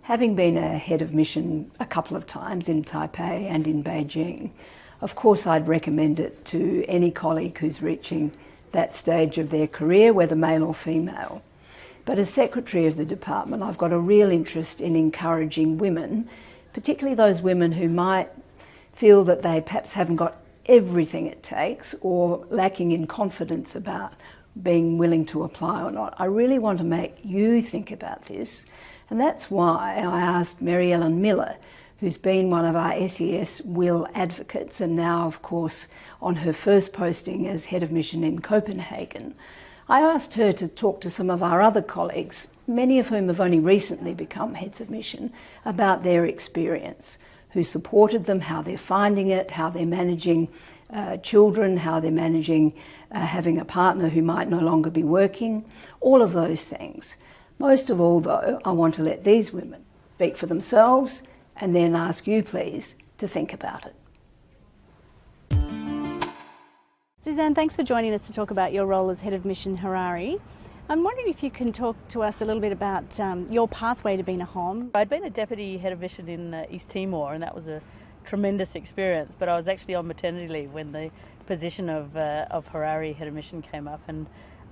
Having been a head of mission a couple of times in Taipei and in Beijing, of course I'd recommend it to any colleague who's reaching that stage of their career, whether male or female. But as Secretary of the Department, I've got a real interest in encouraging women, particularly those women who might feel that they perhaps haven't got everything it takes or lacking in confidence about being willing to apply or not. I really want to make you think about this. And that's why I asked Mary Ellen Miller, who's been one of our SES Will advocates and now, of course, on her first posting as head of mission in Copenhagen. I asked her to talk to some of our other colleagues, many of whom have only recently become heads of mission, about their experience, who supported them, how they're finding it, how they're managing children, how they're managing having a partner who might no longer be working, all of those things. Most of all, though, I want to let these women speak for themselves and then ask you, please, to think about it. Suzanne, thanks for joining us to talk about your role as Head of Mission Harare. I'm wondering if you can talk to us a little bit about your pathway to being a HOM. I'd been a Deputy Head of Mission in East Timor, and that was a tremendous experience, but I was actually on maternity leave when the position of Harare Head of Mission came up, and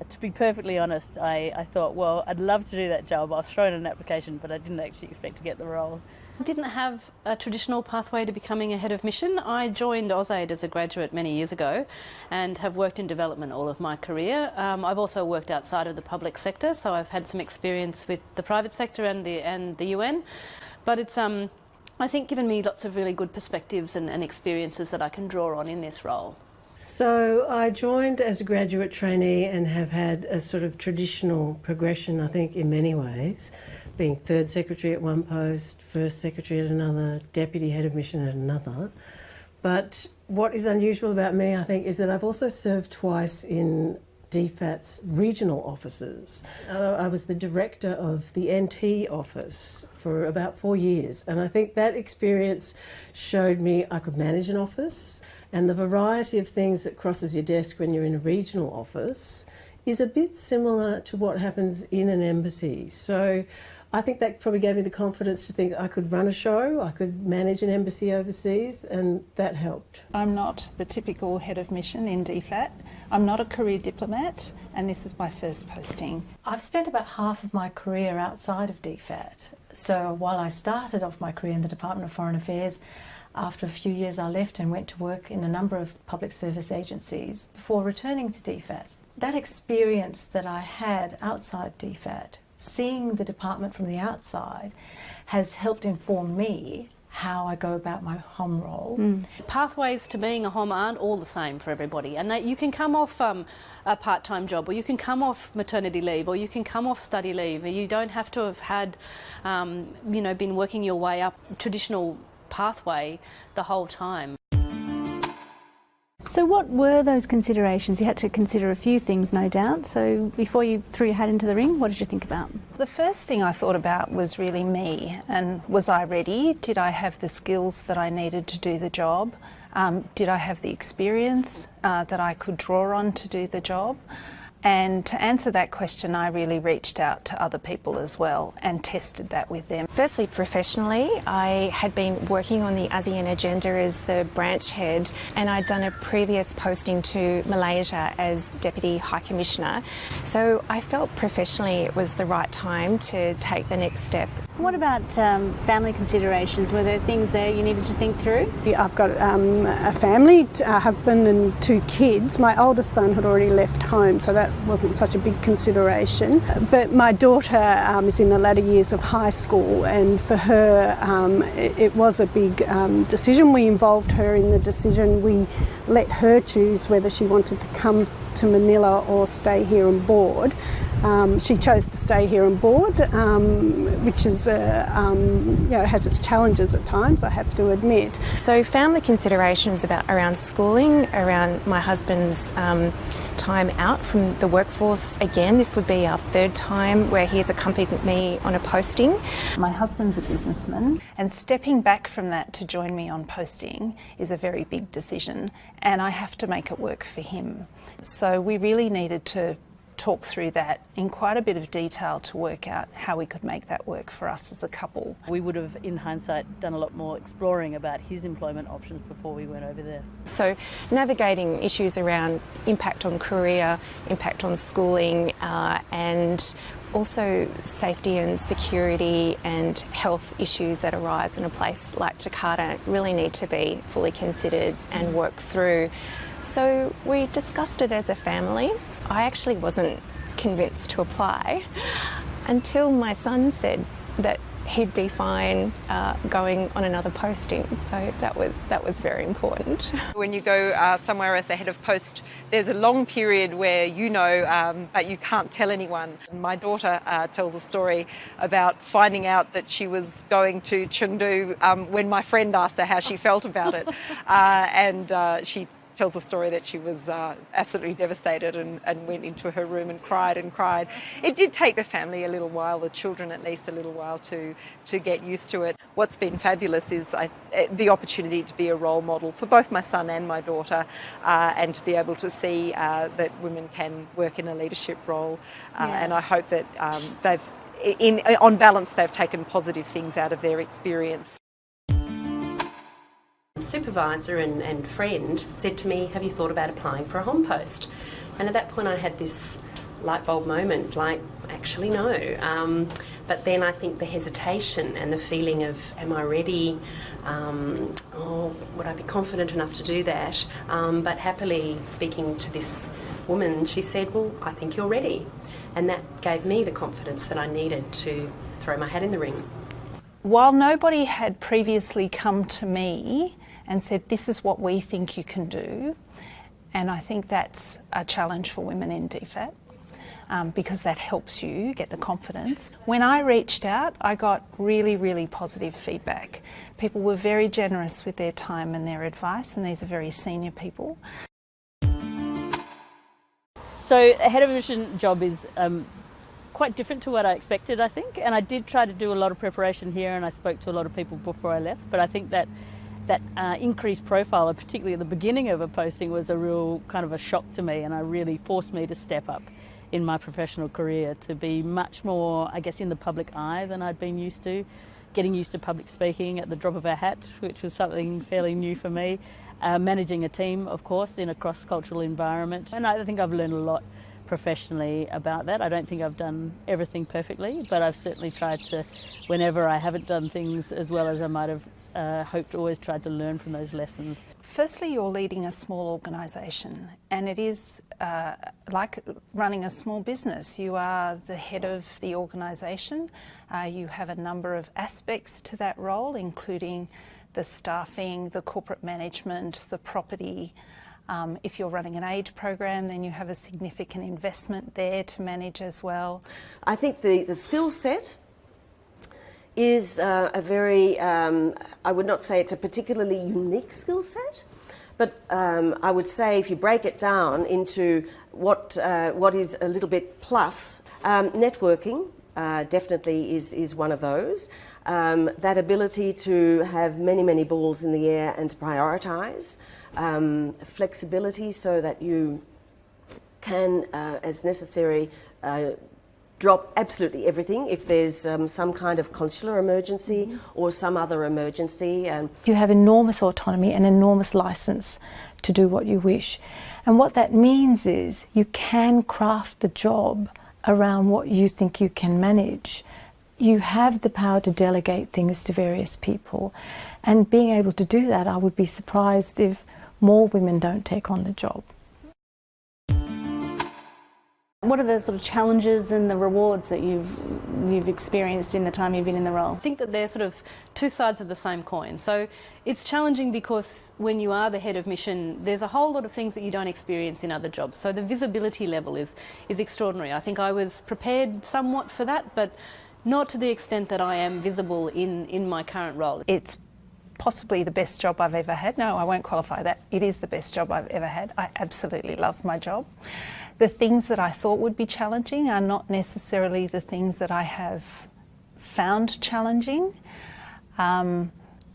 to be perfectly honest, I thought, well, I'd love to do that job. I was thrown in an application, but I didn't actually expect to get the role. I didn't have a traditional pathway to becoming a head of mission. I joined AusAid as a graduate many years ago and have worked in development all of my career. I've also worked outside of the public sector, so I've had some experience with the private sector and the UN. But it's, I think, given me lots of really good perspectives and experiences that I can draw on in this role. So I joined as a graduate trainee and have had a sort of traditional progression, I think, in many ways, being third secretary at one post, first secretary at another, deputy head of mission at another. But what is unusual about me, I think, is that I've also served twice in DFAT's regional offices. I was the director of the NT office for about 4 years, and I think that experience showed me I could manage an office, and the variety of things that crosses your desk when you're in a regional office is a bit similar to what happens in an embassy. So I think that probably gave me the confidence to think I could run a show, I could manage an embassy overseas, and that helped. I'm not the typical head of mission in DFAT. I'm not a career diplomat, and this is my first posting. I've spent about half of my career outside of DFAT. So while I started off my career in the Department of Foreign Affairs, after a few years I left and went to work in a number of public service agencies before returning to DFAT. That experience that I had outside DFAT, seeing the department from the outside, has helped inform me how I go about my HOM role. Pathways to being a HOM aren't all the same for everybody, and that you can come off a part-time job, or you can come off maternity leave, or you can come off study leave. You don't have to have had, been working your way up traditional pathway the whole time. So what were those considerations? You had to consider a few things, no doubt. So before you threw your hat into the ring, what did you think about? The first thing I thought about was really me, and was I ready? Did I have the skills that I needed to do the job? Did I have the experience that I could draw on to do the job? And to answer that question, I really reached out to other people as well and tested that with them. Firstly, professionally, I had been working on the ASEAN agenda as the branch head, and I'd done a previous posting to Malaysia as Deputy High Commissioner. So I felt professionally it was the right time to take the next step. What about family considerations? Were there things there you needed to think through? I've got a family, a husband and 2 kids. My oldest son had already left home, so that wasn't such a big consideration. But my daughter is in the latter years of high school, and for her it was a big decision. We involved her in the decision. We let her choose whether she wanted to come to Manila or stay here on board. She chose to stay here on board, which is, has its challenges at times, I have to admit. So family considerations around schooling, around my husband's time out from the workforce. Again, this would be our third time where he has accompanied me on a posting. My husband's a businessman, and stepping back from that to join me on posting is a very big decision, and I have to make it work for him. So we really needed to talk through that in quite a bit of detail to work out how we could make that work for us as a couple. We would have, in hindsight, done a lot more exploring about his employment options before we went over there. So navigating issues around impact on career, impact on schooling, and also safety and security and health issues that arise in a place like Jakarta really need to be fully considered and worked through. So we discussed it as a family. I actually wasn't convinced to apply until my son said that he'd be fine going on another posting. So that was very important. When you go somewhere as a head of post, there's a long period where but you can't tell anyone. My daughter tells a story about finding out that she was going to Chengdu when my friend asked her how she felt about it, and she tells a story that she was absolutely devastated and went into her room and cried and cried. It did take the family a little while, the children at least a little while to get used to it. What's been fabulous is the opportunity to be a role model for both my son and my daughter, and to be able to see that women can work in a leadership role. And I hope that on balance, they've taken positive things out of their experience. Supervisor and friend said to me, have you thought about applying for a home post? And at that point I had this light bulb moment, like, actually no. But then I think the hesitation and the feeling of, am I ready? Would I be confident enough to do that? But happily speaking to this woman, she said, well, I think you're ready. And that gave me the confidence that I needed to throw my hat in the ring. While nobody had previously come to me and said, this is what we think you can do, and I think that's a challenge for women in DFAT, because that helps you get the confidence. When I reached out, I got really, really positive feedback. People were very generous with their time and their advice, and these are very senior people. So a head of mission job is quite different to what I expected, I think, and I did try to do a lot of preparation here, and I spoke to a lot of people before I left, but I think that increased profile, particularly at the beginning of a posting, was a real kind of a shock to me, and it really forced me to step up in my professional career to be much more, I guess, in the public eye than I'd been used to, getting used to public speaking at the drop of a hat, which was something fairly new for me, managing a team, of course, in a cross-cultural environment, and I think I've learned a lot professionally about that. I don't think I've done everything perfectly, but I've certainly tried to, whenever I haven't done things as well as I might have hoped, always tried to learn from those lessons. Firstly, you're leading a small organisation, and it is like running a small business. You are the head of the organisation. You have a number of aspects to that role, including the staffing, the corporate management, the property. If you're running an aid program, then you have a significant investment there to manage as well. I think the skill set is a very, I would not say it's a particularly unique skill set, but I would say if you break it down into what is a little bit plus, networking definitely is one of those. That ability to have many balls in the air and to prioritise. Flexibility so that you can, as necessary, drop absolutely everything if there's some kind of consular emergency or some other emergency. You have enormous autonomy and enormous licence to do what you wish. And what that means is you can craft the job around what you think you can manage. You have the power to delegate things to various people. And being able to do that, I would be surprised if more women don't take on the job. What are the sort of challenges and the rewards that you've experienced in the time you've been in the role? I think that they're sort of two sides of the same coin. So it's challenging because when you are the head of mission, there's a whole lot of things that you don't experience in other jobs. So the visibility level is extraordinary. I think I was prepared somewhat for that, but not to the extent that I am visible in my current role. It's possibly the best job I've ever had. No, I won't qualify that. It is the best job I've ever had. I absolutely love my job. The things that I thought would be challenging are not necessarily the things that I have found challenging.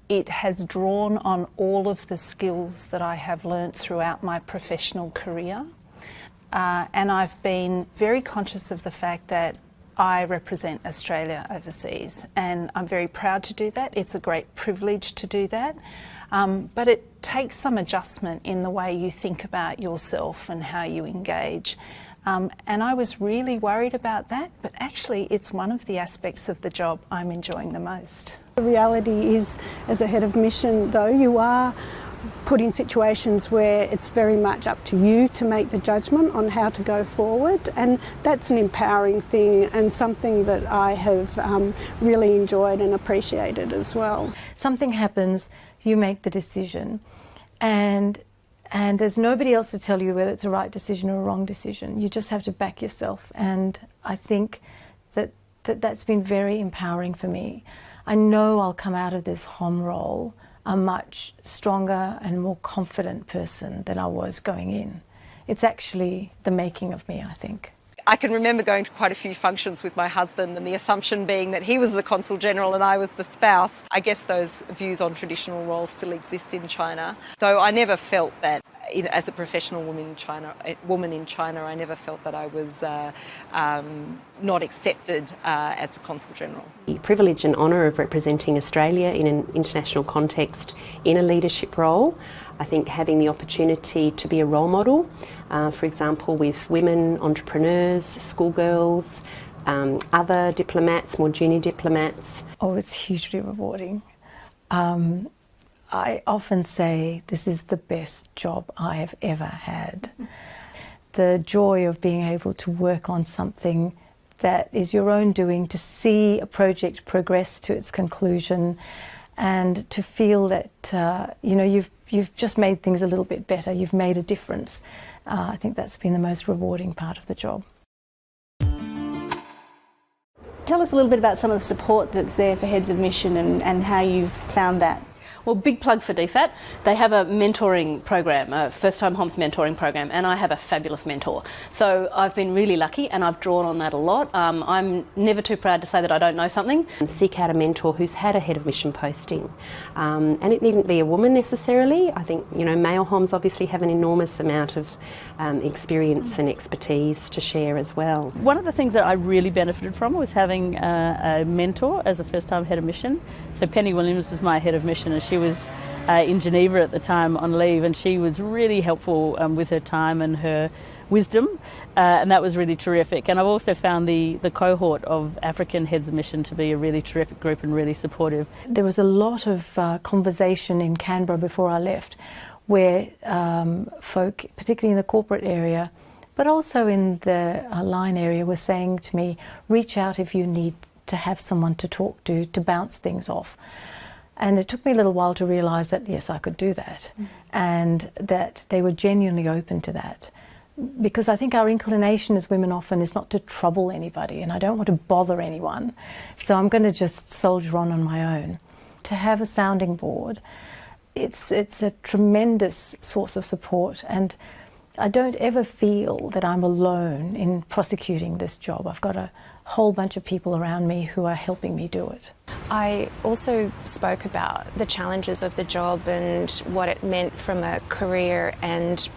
It has drawn on all of the skills that I have learnt throughout my professional career. And I've been very conscious of the fact that I represent Australia overseas, and I'm very proud to do that. It's a great privilege to do that. But it takes some adjustment in the way you think about yourself and how you engage. And I was really worried about that, but actually it's one of the aspects of the job I'm enjoying the most. The reality is, as a head of mission, though, you are put in situations where it's very much up to you to make the judgment on how to go forward, and that's an empowering thing and something that I have really enjoyed and appreciated as well. Something happens, you make the decision, and there's nobody else to tell you whether it's a right decision or a wrong decision. You just have to back yourself, and I think that's been very empowering for me. I know I'll come out of this HOM role a much stronger and more confident person than I was going in. It's actually the making of me, I think. I can remember going to quite a few functions with my husband, and the assumption being that he was the Consul General and I was the spouse. I guess those views on traditional roles still exist in China. Though I never felt that, as a professional woman in China, I never felt that I was not accepted as a Consul General. The privilege and honour of representing Australia in an international context in a leadership role. I think having the opportunity to be a role model, for example, with women entrepreneurs, schoolgirls, other diplomats, more junior diplomats. Oh, it's hugely rewarding. I often say this is the best job I have ever had. The joy of being able to work on something that is your own doing, to see a project progress to its conclusion, and to feel that you've just made things a little bit better. You've made a difference. I think that's been the most rewarding part of the job. Tell us a little bit about some of the support that's there for heads of mission and how you've found that. Well, big plug for DFAT. They have a mentoring program, a first-time HOMS mentoring program, and I have a fabulous mentor. So I've been really lucky and I've drawn on that a lot. I'm never too proud to say that I don't know something. Seek out a mentor who's had a head of mission posting. And it needn't be a woman necessarily. I think, male HOMS obviously have an enormous amount of experience and expertise to share as well. One of the things that I really benefited from was having a mentor as a first-time head of mission. So Penny Williams was my head of mission, and she was in Geneva at the time on leave, and she was really helpful with her time and her wisdom, and that was really terrific. And I've also found the cohort of African heads of mission to be a really terrific group and really supportive. There was a lot of conversation in Canberra before I left, where folk, particularly in the corporate area, but also in the line area, were saying to me, reach out if you need to have someone to talk to bounce things off. And it took me a little while to realise that, yes, I could do that, and that they were genuinely open to that. Because I think our inclination as women often is not to trouble anybody, and I don't want to bother anyone. So I'm going to just soldier on my own. To have a sounding board, it's a tremendous source of support, and I don't ever feel that I'm alone in prosecuting this job. I've got a whole bunch of people around me who are helping me do it. I also spoke about the challenges of the job and what it meant from a career and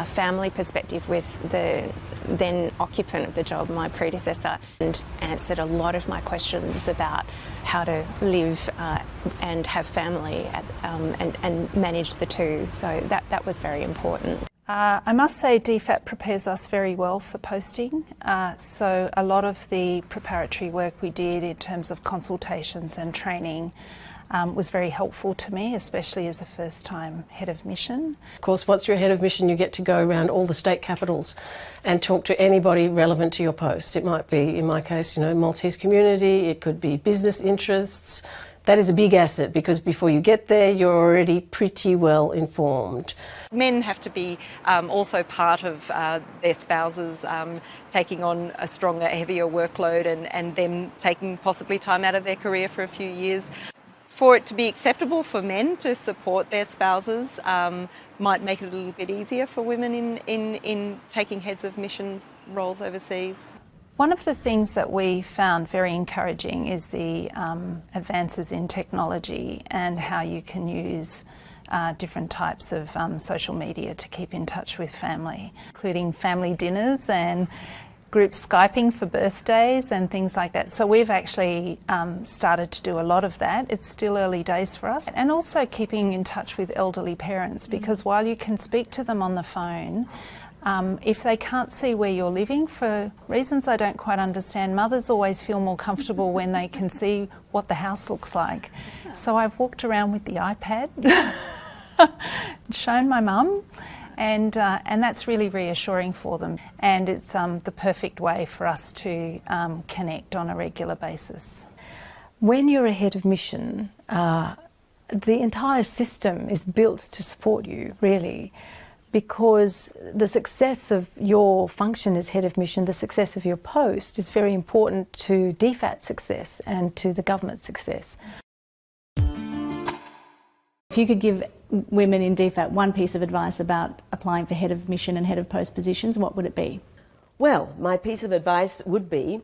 family perspective with the then occupant of the job, my predecessor, and answered a lot of my questions about how to live and have family and manage the two. So that was very important. I must say DFAT prepares us very well for posting. So a lot of the preparatory work we did in terms of consultations and training was very helpful to me, especially as a first-time head of mission. Of course, once you're head of mission, you get to go around all the state capitals and talk to anybody relevant to your post. It might be, in my case, Maltese community, it could be business interests. That is a big asset because before you get there, you're already pretty well informed. Men have to be also part of their spouses taking on a stronger, heavier workload and them taking possibly time out of their career for a few years. For it to be acceptable for men to support their spouses might make it a little bit easier for women in taking heads of mission roles overseas. One of the things that we found very encouraging is the advances in technology and how you can use different types of social media to keep in touch with family, including family dinners and group Skyping for birthdays and things like that. So we've actually started to do a lot of that. It's still early days for us. And also keeping in touch with elderly parents, because while you can speak to them on the phone, if they can't see where you're living, for reasons I don't quite understand, mothers always feel more comfortable when they can see what the house looks like. So I've walked around with the iPad, shown my mum, and that's really reassuring for them. And it's the perfect way for us to connect on a regular basis. When you're a head of mission, the entire system is built to support you, really, because the success of your function as head of mission, the success of your post is very important to DFAT success and to the government success. If you could give women in DFAT one piece of advice about applying for head of mission and head of post positions, what would it be? Well, my piece of advice would be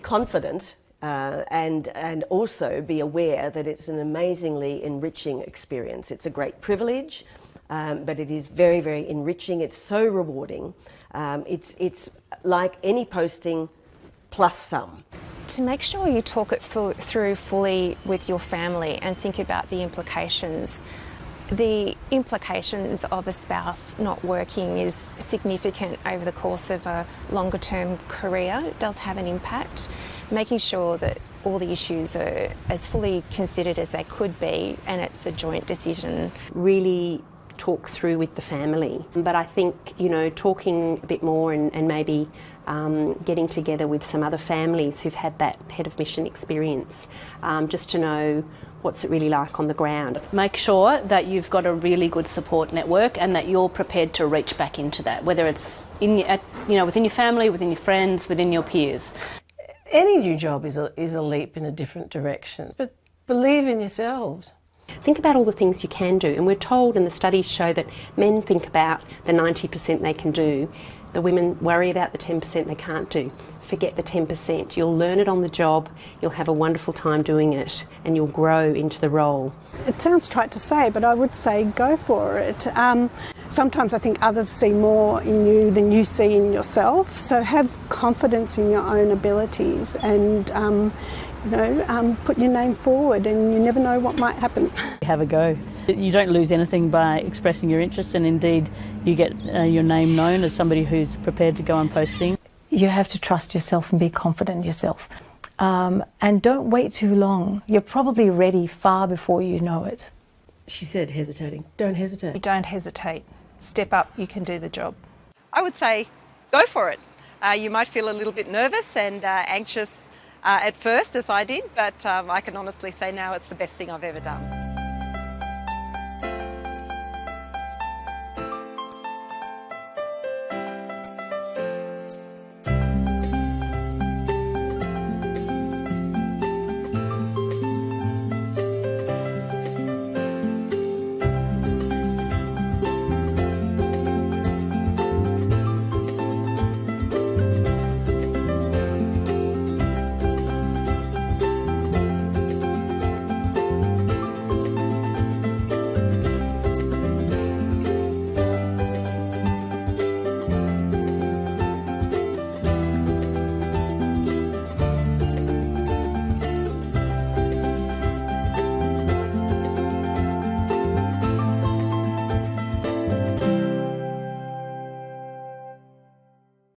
confident and also be aware that it's an amazingly enriching experience. It's a great privilege. But it is very, very enriching. It's so rewarding. It's like any posting plus some. To make sure you talk it through fully with your family and think about the implications. The implications of a spouse not working is significant over the course of a longer term career. It does have an impact. Making sure that all the issues are as fully considered as they could be, and it's a joint decision. Really talk through with the family. But I think, talking a bit more and maybe getting together with some other families who've had that head of mission experience, just to know what's it really like on the ground. Make sure that you've got a really good support network and that you're prepared to reach back into that, whether it's within your family, within your friends, within your peers. Any new job is a leap in a different direction, but believe in yourselves. Think about all the things you can do, and we're told, and the studies show, that men think about the 90% they can do. The women worry about the 10% they can't do. Forget the 10%. You'll learn it on the job, you'll have a wonderful time doing it, and you'll grow into the role. It sounds trite to say, but I would say go for it. Sometimes I think others see more in you than you see in yourself, so have confidence in your own abilities and put your name forward, and you never know what might happen. Have a go. You don't lose anything by expressing your interest, and indeed you get your name known as somebody who's prepared to go on posting. You have to trust yourself and be confident in yourself. And don't wait too long. You're probably ready far before you know it. She said hesitating. Don't hesitate. Don't hesitate. Step up, you can do the job. I would say go for it. You might feel a little bit nervous and anxious at first, as I did, but I can honestly say now it's the best thing I've ever done.